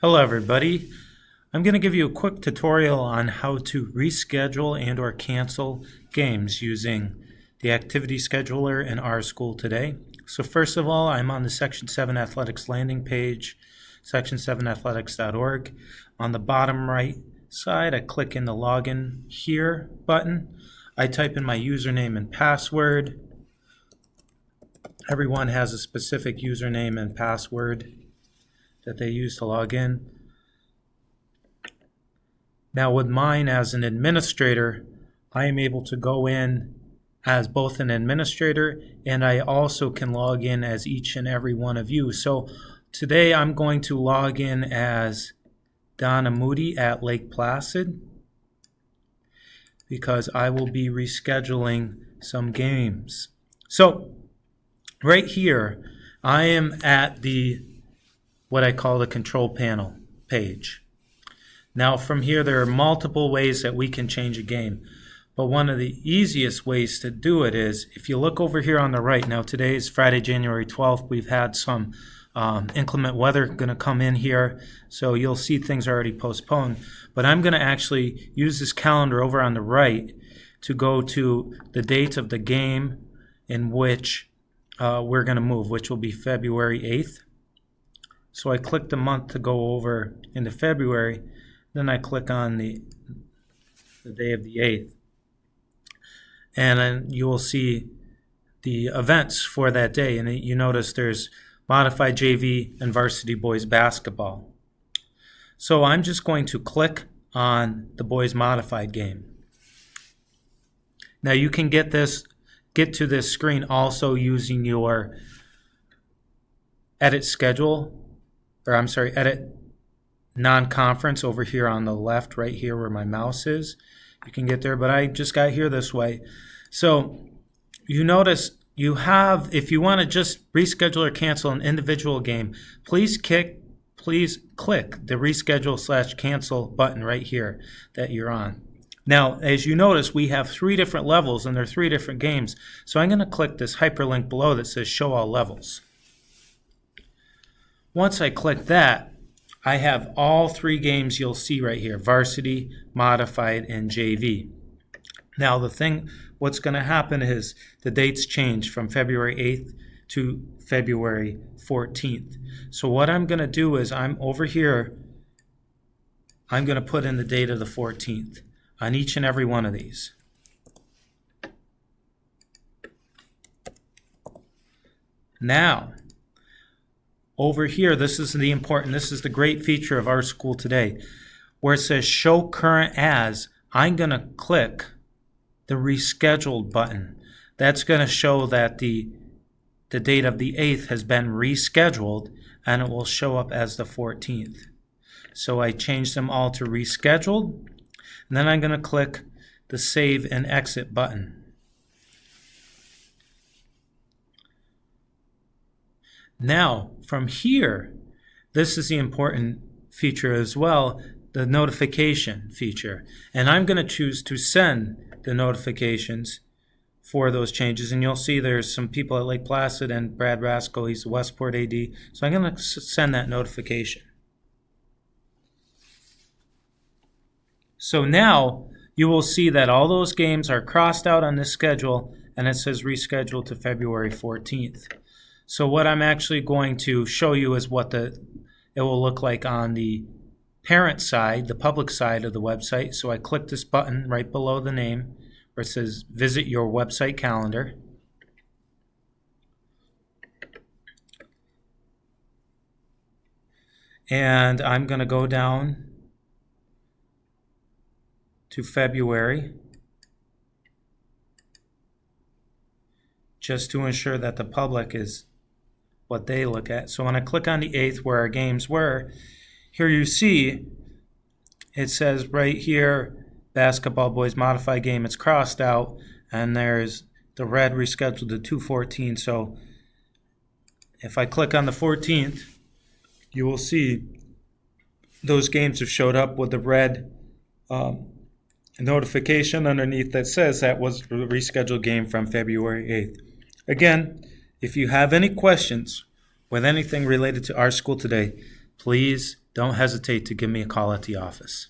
Hello everybody. I'm going to give you a quick tutorial on how to reschedule and or cancel games using the activity scheduler in our school today. So first of all, I'm on the Section 7 Athletics landing page, section7athletics.org. On the bottom right side, I click in the login here button. I type in my username and password. Everyone has a specific username and password that they use to log in. Now with mine as an administrator, I am able to go in as both an administrator and I also can log in as each and every one of you. So today I'm going to log in as Donna Moody at Lake Placid because I will be rescheduling some games. So right here, I am at what I call the control panel page. Now from here there are multiple ways that we can change a game, but one of the easiest ways to do it is if you look over here on the right. Now today is Friday, January 12th. We've had some inclement weather going to come in here, so you'll see things already postponed, but I'm going to actually use this calendar over on the right to go to the date of the game in which we're going to move, which will be February 8th. So I click the month to go over into February, then I click on the day of the 8th. And then you will see the events for that day. And you notice there's modified JV and varsity boys basketball. So I'm just going to click on the boys modified game. Now you can get to this screen also using your edit non-conference over here on the left, right here where my mouse is. You can get there, but I just got here this way. So you notice you have, if you want to just reschedule or cancel an individual game, please click the reschedule/cancel button right here that you're on. Now, as you notice, we have 3 different levels and they're 3 different games. So I'm going to click this hyperlink below that says show all levels. Once I click that, I have all 3 games you'll see right here: varsity, modified, and JV. Now what's going to happen is the dates change from February 8th to February 14th. So what I'm going to do is I'm over here, I'm going to put in the date of the 14th on each and every one of these. Now, over here, this is the great feature of our school today, where it says show current as. I'm going to click the rescheduled button. That's going to show that the date of the 8th has been rescheduled and it will show up as the 14th. So I changed them all to rescheduled, and then I'm going to click the save and exit button. Now, from here, this is the important feature as well, the notification feature. And I'm going to choose to send the notifications for those changes. And you'll see there's some people at Lake Placid and Brad Rascal, he's the Westport AD. So I'm going to send that notification. So now you will see that all those games are crossed out on this schedule and it says rescheduled to February 14th. So what I'm actually going to show you is what it will look like on the parent side, the public side of the website. So I click this button right below the name where it says visit your website calendar. And I'm going to go down to February just to ensure that the public is what they look at. So when I click on the 8th where our games were, here you see it says right here basketball boys modified game. It's crossed out and there's the red rescheduled to 2/14. So if I click on the 14th, you will see those games have showed up with the red notification underneath that says that was the rescheduled game from February 8th. Again, if you have any questions with anything related to our school today, please don't hesitate to give me a call at the office.